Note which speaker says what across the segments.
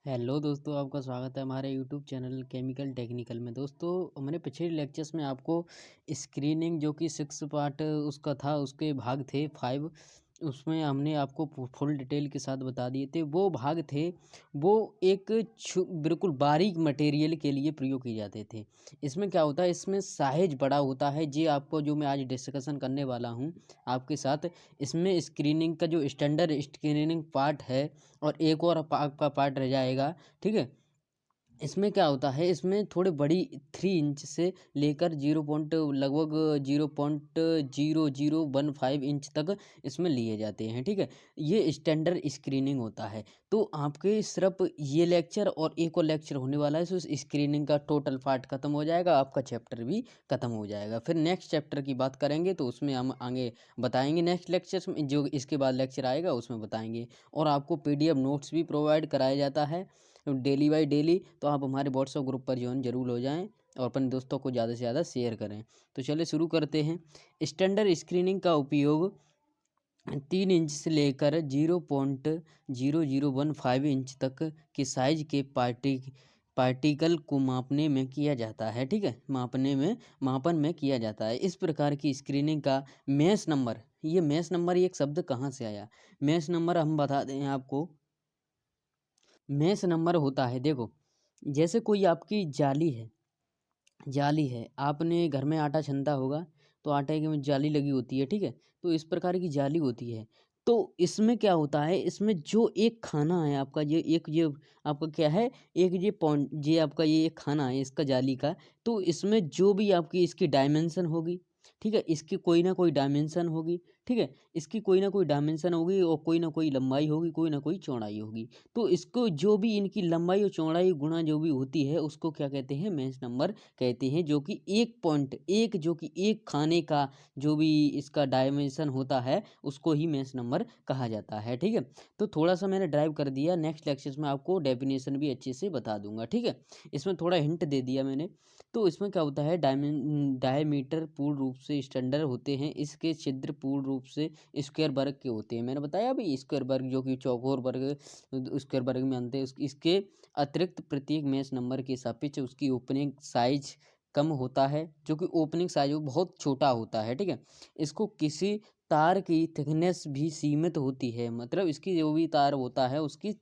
Speaker 1: Hello दोस्तों, आपका स्वागत है हमारे यूट्यूब चैनल केमिकल टेक्निकल में। दोस्तों, हमने पिछले लेक्चर्स में आपको स्क्रीनिंग जो कि 6 पार्ट उसका था, उसके भाग थे 5। उसमें हमने आपको फुल डिटेल के साथ बता दिए थे। वो भाग थे, वो एक बिल्कुल बारीक मटेरियल के लिए प्रयोग किए जाते थे। इसमें क्या होता है, इसमें साइज बड़ा होता है। जी आपको जो मैं आज डिस्कशन करने वाला हूँ आपके साथ, इसमें स्क्रीनिंग का जो स्टैंडर्ड स्क्रीनिंग पार्ट है और एक और आपका पार्ट रह जाएगा। ठीक है, इसमें क्या होता है, इसमें थोड़ी बड़ी 3 इंच से लेकर 0 पॉइंट लगभग 0.0015 इंच तक इसमें लिए जाते हैं। ठीक है, ये स्टैंडर्ड स्क्रीनिंग होता है। तो आपके सिर्फ ये लेक्चर और एक और लेक्चर होने वाला है, तो इस स्क्रीनिंग का टोटल पार्ट खत्म हो जाएगा, आपका चैप्टर भी खत्म हो जाएगा। फिर नेक्स्ट चैप्टर की बात करेंगे तो उसमें हम आगे बताएंगे। नेक्स्ट लेक्चर में जो इसके बाद लेक्चर आएगा उसमें बताएंगे। और आपको PDF नोट्स भी प्रोवाइड कराया जाता है डेली बाय डेली। तो आप हमारे व्हाट्सएप ग्रुप पर ज्वाइन जरूर हो जाएं और अपने दोस्तों को ज़्यादा से ज़्यादा शेयर करें। तो चलिए शुरू करते हैं। स्टैंडर्ड स्क्रीनिंग का उपयोग 3 इंच से लेकर 0.0015 इंच तक के साइज के पार्टिकल को मापने में किया जाता है। ठीक है, मापन में किया जाता है। इस प्रकार की स्क्रीनिंग का मैश नंबर, ये मैश नंबर ये एक शब्द कहाँ से आया? मैश नंबर हम बता दें आपको। मैश नंबर होता है, देखो, जैसे कोई आपकी जाली है, आपने घर में आटा छनता होगा तो आटे की में जाली लगी होती है। ठीक है, तो इस प्रकार की जाली होती है। तो इसमें क्या होता है, इसमें जो एक खाना है आपका, ये आपका क्या है, एक ये पॉइंट, ये आपका ये एक खाना है इसका जाली का। तो इसमें जो भी आपकी इसकी डायमेंशन होगी, ठीक है, इसकी कोई ना कोई डायमेंशन होगी। ठीक है, इसकी कोई ना कोई डायमेंशन होगी और कोई ना कोई लंबाई होगी, कोई ना कोई चौड़ाई होगी। तो इसको जो भी इनकी लंबाई और चौड़ाई गुणा जो भी होती है उसको क्या कहते हैं, मैश नंबर कहते हैं। जो कि एक पॉइंट, एक जो कि एक खाने का जो भी इसका डायमेंशन होता है उसको ही मैश नंबर कहा जाता है। ठीक है, तो थोड़ा सा मैंने ड्राइव कर दिया। नेक्स्ट लेक्चर्स में आपको डेफिनेशन भी अच्छे से बता दूंगा। ठीक है, इसमें थोड़ा हिंट दे दिया मैंने। तो इसमें क्या होता है, डायमीटर पूर्ण रूप से स्टैंडर्ड होते हैं। इसके छिद्र पूर्ण रूप से स्क्वायर वर्ग के होते हैं। मैंने बताया भाई, स्क्वायर वर्ग जो कि चौकोर वर्ग स्क्वायर वर्ग में आते हैं। इसके अतिरिक्त प्रत्येक मैच नंबर के सापेक्ष उसकी ओपनिंग साइज कम होता है, जो कि ओपनिंग साइज वो बहुत छोटा होता है। ठीक है, इसको किसी तार की थिकनेस भी सीमित होती है, मतलब इसकी जो भी तार होता है उसकी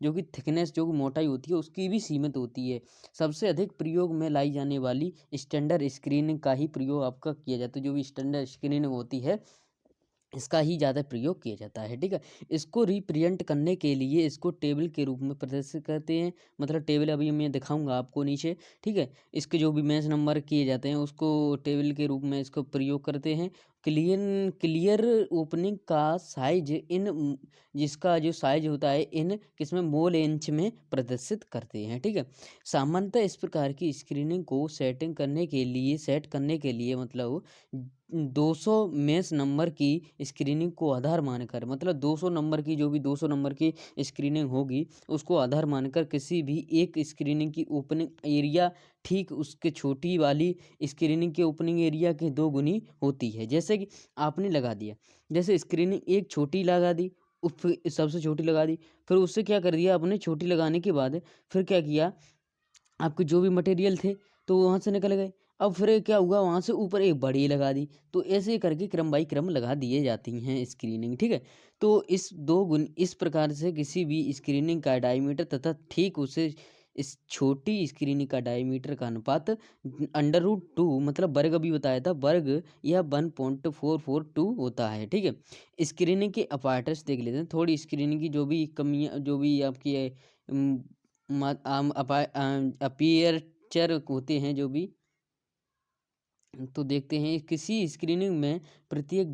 Speaker 1: जो कि थिकनेस, जो कि मोटाई होती है उसकी भी सीमित होती है। सबसे अधिक प्रयोग में लाई जाने वाली स्टैंडर्ड स्क्रीनिंग का ही प्रयोग आपका किया जाता है। जो भी स्टैंडर्ड स्क्रीनिंग होती है इसका ही ज़्यादा प्रयोग किया जाता है। ठीक है, इसको रिप्रेजेंट करने के लिए इसको टेबल के रूप में प्रदर्शित करते हैं। मतलब टेबल अभी मैं दिखाऊंगा आपको नीचे। ठीक है, इसके जो भी मैच नंबर किए जाते हैं उसको टेबल के रूप में इसको प्रयोग करते हैं। क्लियर ओपनिंग का साइज जिसका जो साइज होता है इन किसमें, मोल इंच में प्रदर्शित करते हैं। ठीक है, सामान्यतः इस प्रकार की स्क्रीनिंग को सेट करने के लिए मतलब 200 मैच नंबर की स्क्रीनिंग को आधार मानकर, मतलब 200 नंबर की, जो भी 200 नंबर की स्क्रीनिंग होगी उसको आधार मानकर किसी भी एक स्क्रीनिंग की ओपनिंग एरिया ठीक उसके छोटी वाली स्क्रीनिंग के ओपनिंग एरिया के 2 गुनी होती है। जैसे कि आपने लगा दिया, जैसे स्क्रीनिंग एक छोटी लगा दी, सबसे छोटी लगा दी, फिर उससे क्या कर दिया आपने, छोटी लगाने के बाद फिर क्या किया, आपके जो भी मटेरियल थे तो वहाँ से निकल गए। अब फिर क्या हुआ, वहाँ से ऊपर एक बड़ी लगा दी। तो ऐसे करके क्रम बाई क्रम लगा दिए जाती हैं स्क्रीनिंग। ठीक है, तो इस 2 गुण इस प्रकार से किसी भी स्क्रीनिंग का डायमीटर तथा ठीक उसे इस छोटी स्क्रीनिंग का डायमीटर का अनुपात √2, मतलब वर्ग अभी बताया था, वर्ग या 1.442 होता है। ठीक है, स्क्रीनिंग के अपार्टस देख लेते हैं। थोड़ी स्क्रीनिंग की जो भी कमियाँ, जो भी आपकी अपीयरचर होते हैं जो भी, तो देखते हैं किसी स्क्रीनिंग में प्रत्येक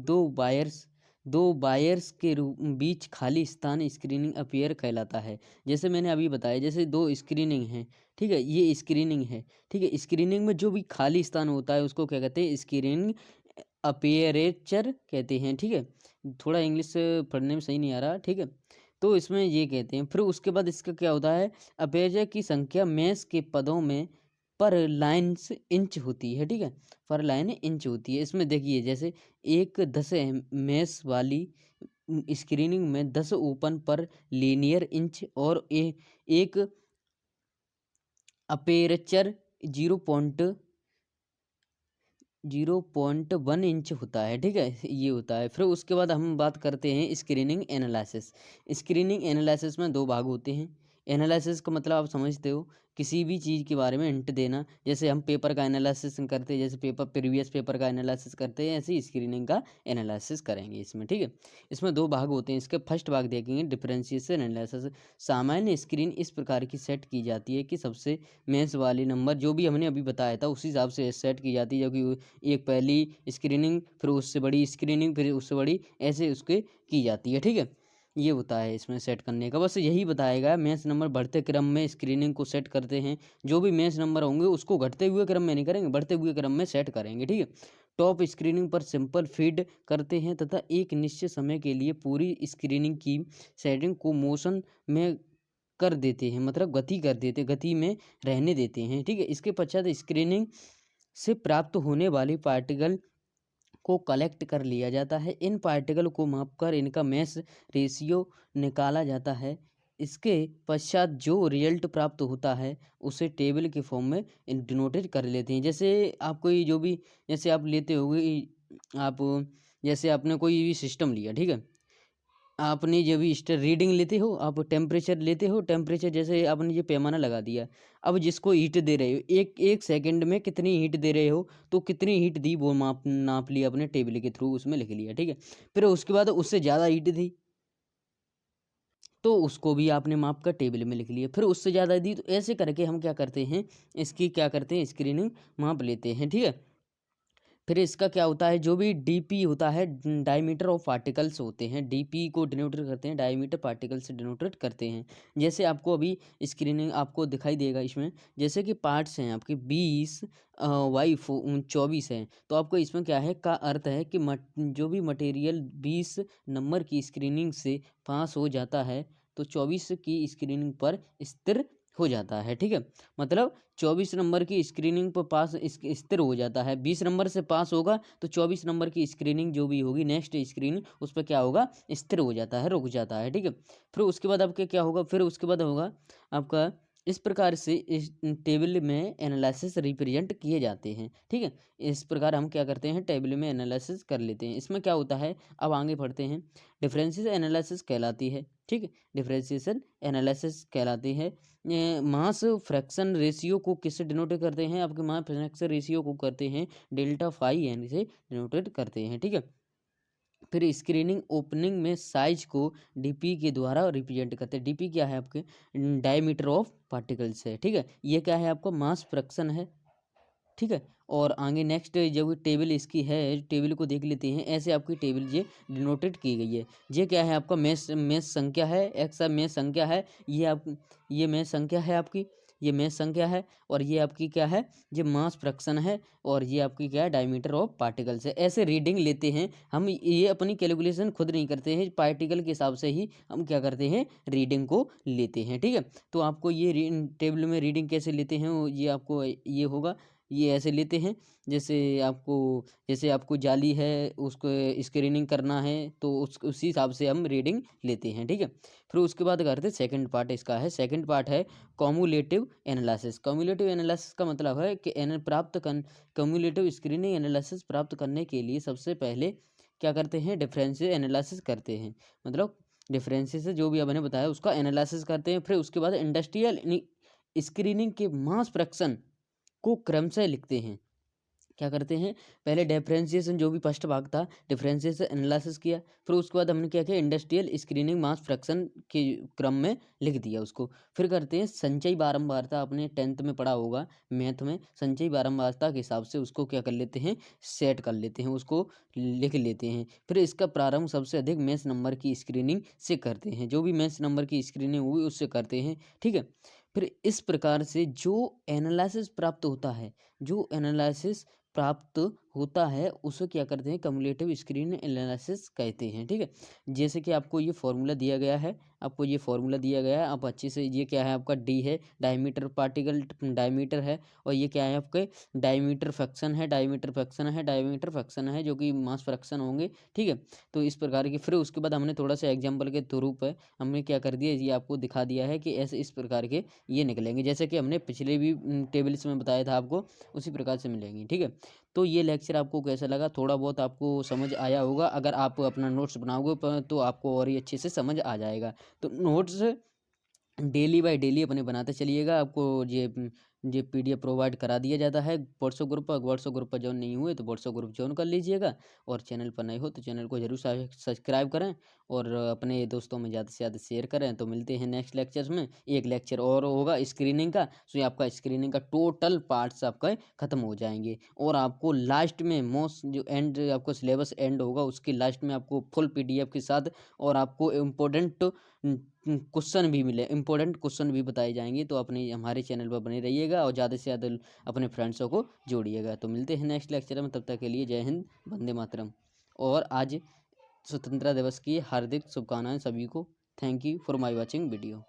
Speaker 1: दो बायर्स के बीच खाली स्थान स्क्रीनिंग अपीयर कहलाता है। जैसे मैंने अभी बताया, जैसे 2 स्क्रीनिंग हैं। ठीक है, ये स्क्रीनिंग है। ठीक है, स्क्रीनिंग में जो भी खाली स्थान होता है उसको क्या कहते हैं, स्क्रीनिंग अपीयरेचर कहते हैं। ठीक है, थोड़ा इंग्लिश पढ़ने में सही नहीं आ रहा। ठीक है, तो इसमें ये कहते हैं। फिर उसके बाद इसका क्या होता है, अपेरचर की संख्या मैश के पदों में पर लाइन्स इंच होती है। ठीक है, पर लाइन इंच होती है। इसमें देखिए, जैसे एक 10 मैश वाली स्क्रीनिंग में 10 ओपन पर लीनियर इंच और एक अपेरचर 0.1 इंच होता है, ठीक है, ये होता है। फिर उसके बाद हम बात करते हैं स्क्रीनिंग एनालिसिस। स्क्रीनिंग एनालिसिस में दो भाग होते हैं। एनालिसिस का मतलब आप समझते हो, किसी भी चीज़ के बारे में हिंट देना। जैसे हम पेपर का एनालिसिस करते हैं, जैसे प्रीवियस पेपर का एनालिसिस करते हैं, ऐसे ही स्क्रीनिंग का एनालिसिस करेंगे इसमें, ठीक है। इसमें दो भाग होते हैं। इसके फर्स्ट भाग देखेंगे डिफरेंशिएशन एनालिसिस। सामान्य स्क्रीन इस प्रकार की सेट की जाती है कि सबसे मेंस वाले नंबर जो भी हमने अभी बताया था उसी हिसाब से सेट की जाती है, जो कि एक पहली स्क्रीनिंग, फिर उससे बड़ी स्क्रीनिंग, फिर उससे बड़ी, ऐसे उसके की जाती है, ठीक है। ये होता है इसमें सेट करने का, बस यही बताएगा। मेंस नंबर बढ़ते क्रम में स्क्रीनिंग को सेट करते हैं। जो भी मेंस नंबर होंगे उसको घटते हुए क्रम में नहीं करेंगे, बढ़ते हुए क्रम में सेट करेंगे, ठीक है। टॉप स्क्रीनिंग पर सिंपल फीड करते हैं तथा एक निश्चित समय के लिए पूरी स्क्रीनिंग की सेटिंग को मोशन में कर देते हैं, मतलब गति कर देते, गति में रहने देते हैं, ठीक है। इसके पश्चात स्क्रीनिंग से प्राप्त होने वाले पार्टिकल को कलेक्ट कर लिया जाता है। इन पार्टिकल को मापकर इनका मैस रेशियो निकाला जाता है। इसके पश्चात जो रिजल्ट प्राप्त होता है उसे टेबल के फॉर्म में डिनोटेड कर लेते हैं। जैसे आप कोई जो भी, जैसे आप लेते होगे, आप जैसे आपने कोई भी सिस्टम लिया, ठीक है। आपने जब भी स्टर रीडिंग लेते हो, आप टेम्परेचर लेते हो, टेम्परेचर जैसे आपने ये पैमाना लगा दिया। अब जिसको हीट दे रहे हो, एक एक सेकंड में कितनी हीट दे रहे हो, तो कितनी हीट दी वो नाप लिया अपने टेबल के थ्रू, उसमें लिख लिया, ठीक है। फिर उसके बाद उससे ज़्यादा हीट दी तो उसको भी आपने माप कर टेबल में लिख लिया। फिर उससे ज़्यादा दी तो ऐसे करके हम क्या करते हैं, इसकी क्या करते हैं, स्क्रीनिंग माप लेते हैं, ठीक है। फिर इसका क्या होता है, जो भी डीपी होता है, डायमीटर ऑफ पार्टिकल्स होते हैं, डीपी को डिनोटेड करते हैं, डायमीटर पार्टिकल से डिनोटेड करते हैं। जैसे आपको अभी स्क्रीनिंग आपको दिखाई देगा इसमें, जैसे कि पार्ट्स हैं आपके 20 वाई 24 हैं, तो आपको इसमें क्या है का अर्थ है कि जो भी मटेरियल 20 नंबर की स्क्रीनिंग से पास हो जाता है तो 24 की स्क्रीनिंग पर स्थिर हो जाता है, ठीक है। मतलब 24 नंबर की स्क्रीनिंग पर पास स्थिर हो जाता है। 20 नंबर से पास होगा तो 24 नंबर की स्क्रीनिंग जो भी होगी, नेक्स्ट स्क्रीनिंग, उस पर क्या होगा, स्थिर हो जाता है, रुक जाता है, ठीक है। फिर उसके बाद आपके क्या होगा, फिर उसके बाद होगा आपका, इस प्रकार से इस टेबल में एनालिसिस रिप्रेजेंट किए जाते हैं, ठीक है। इस प्रकार हम क्या करते हैं, टेबल में एनालिसिस कर लेते हैं। इसमें क्या होता है, अब आगे बढ़ते हैं। डिफरेंशियल एनालिसिस कहलाती है, ठीक है। डिफरेंशिएशन एनालिसिस कहलाती है। मास फ्रैक्शन रेशियो को किससे डिनोट करते हैं, आपके मास फ्रैक्शन रेशियो को करते हैं डेल्टा फाई एन से डिनोटेड करते हैं, ठीक है। फिर स्क्रीनिंग ओपनिंग में साइज को डीपी के द्वारा रिप्रेजेंट करते हैं। डीपी क्या है, आपके डायमीटर ऑफ पार्टिकल्स है, ठीक है। ये क्या है, आपका मास फ्रैक्शन है, ठीक है। और आगे नेक्स्ट जब टेबल इसकी है, टेबल को देख लेते हैं। ऐसे आपकी टेबल ये डिनोटेड की गई है। ये क्या है, आपका मेष संख्या है, एक्स मेष संख्या है, ये मेष संख्या है आपकी, ये मेष संख्या है, और ये आपकी क्या है, ये मास फ्रैक्शन है, और ये आपकी क्या है, डायमीटर ऑफ पार्टिकल्स है। ऐसे रीडिंग लेते हैं हम, ये अपनी कैलकुलेशन खुद नहीं करते हैं, पार्टिकल के हिसाब से ही हम क्या करते हैं, रीडिंग को लेते हैं, ठीक है। तो आपको ये टेबल में रीडिंग कैसे लेते हैं, ये आपको ये होगा, ये ऐसे लेते हैं। जैसे आपको जाली है, उसको स्क्रीनिंग करना है, तो उसी हिसाब से हम रीडिंग लेते हैं, ठीक है। फिर उसके बाद करते हैं सेकंड पार्ट, इसका है सेकंड पार्ट है कॉम्युलेटिव एनालिसिस। कॉम्युलेटिव एनालिसिस का मतलब है कि कॉम्युलेटिव स्क्रीनिंग एनालिसिस प्राप्त करने के लिए सबसे पहले क्या करते हैं, डिफरेंशियल एनालिसिस करते हैं। मतलब डिफरेंसेस से जो भी आपने बताया उसका एनालिसिस करते हैं। फिर उसके बाद इंडस्ट्रियल स्क्रीनिंग के मास फ्रैक्शन को क्रमशः लिखते हैं। क्या करते हैं, पहले डिफरेंशिएशन जो भी फर्स्ट भाग था, डिफरेंशिएशन एनालिसिस किया। फिर उसके बाद हमने क्या किया, इंडस्ट्रियल स्क्रीनिंग मास फ्रैक्शन के क्रम में लिख दिया उसको। फिर करते हैं संचयी बारंबारता, आपने 10th में पढ़ा होगा मैथ में, संचयी बारंबारता के हिसाब से उसको क्या कर लेते हैं, सेट कर लेते हैं, उसको लिख लेते हैं। फिर इसका प्रारंभ सबसे अधिक मेंस नंबर की स्क्रीनिंग से करते हैं, जो भी मेंस नंबर की स्क्रीनिंग हुई उससे करते हैं, ठीक है। फिर इस प्रकार से जो एनालिसिस प्राप्त होता है, जो एनालिसिस प्राप्त होता है उसे क्या करते हैं, कम्युलेटिव स्क्रीन एनालिसिस कहते हैं। ठीक है, जैसे कि आपको ये फॉर्मूला दिया गया है, आपको ये फॉर्मूला दिया गया है, आप अच्छे से, ये क्या है आपका डी है, डायमीटर पार्टिकल डायमीटर है, और ये क्या है आपके डायमीटर फ्रैक्शन है, डायमीटर फ्रैक्शन है, डायमीटर फ्रैक्शन है, जो कि मास फ्रैक्शन होंगे। ठीक है, तो इस प्रकार की, फिर उसके बाद हमने थोड़ा सा एग्जाम्पल के थ्रू पे हमने क्या कर दिया, ये आपको दिखा दिया है कि ऐसे इस प्रकार के ये निकलेंगे, जैसे कि हमने पिछले भी टेबल्स में बताया था आपको, उसी प्रकार से मिलेंगी। ठीक है, तो ये लेक्चर आपको कैसा लगा, थोड़ा बहुत आपको समझ आया होगा। अगर आप अपना नोट्स बनाओगे तो आपको और ही अच्छे से समझ आ जाएगा। तो नोट्स डेली बाय डेली अपने बनाते चलिएगा। आपको ये पीडीएफ प्रोवाइड करा दिया जाता है व्हाट्सएप ग्रुप पर। व्हाट्सएप ग्रुप पर ज्वाइन नहीं हुए तो व्हाट्सएप ग्रुप ज्वाइन कर लीजिएगा, और चैनल पर नए हो तो चैनल को जरूर सब्सक्राइब करें, और अपने दोस्तों में ज़्यादा से ज़्यादा शेयर करें। तो मिलते हैं नेक्स्ट लेक्चर्स में। एक लेक्चर और होगा स्क्रीनिंग का, सो आपका स्क्रीनिंग का टोटल पार्ट्स आपका ख़त्म हो जाएंगे, और आपको लास्ट में मोस्ट जो एंड आपको सिलेबस एंड होगा उसके लास्ट में आपको फुल पीडीएफ के साथ, और आपको इम्पोर्टेंट क्वेश्चन भी मिले, इंपॉर्टेंट क्वेश्चन भी बताए जाएंगे। तो अपने हमारे चैनल पर बने रहिएगा, और ज़्यादा से ज़्यादा अपने फ्रेंड्सों को जोड़िएगा। तो मिलते हैं नेक्स्ट लेक्चर में, तब तक के लिए जय हिंद, वंदे मातरम। और आज स्वतंत्रता दिवस की हार्दिक शुभकामनाएं सभी को। Thank you for my watching video.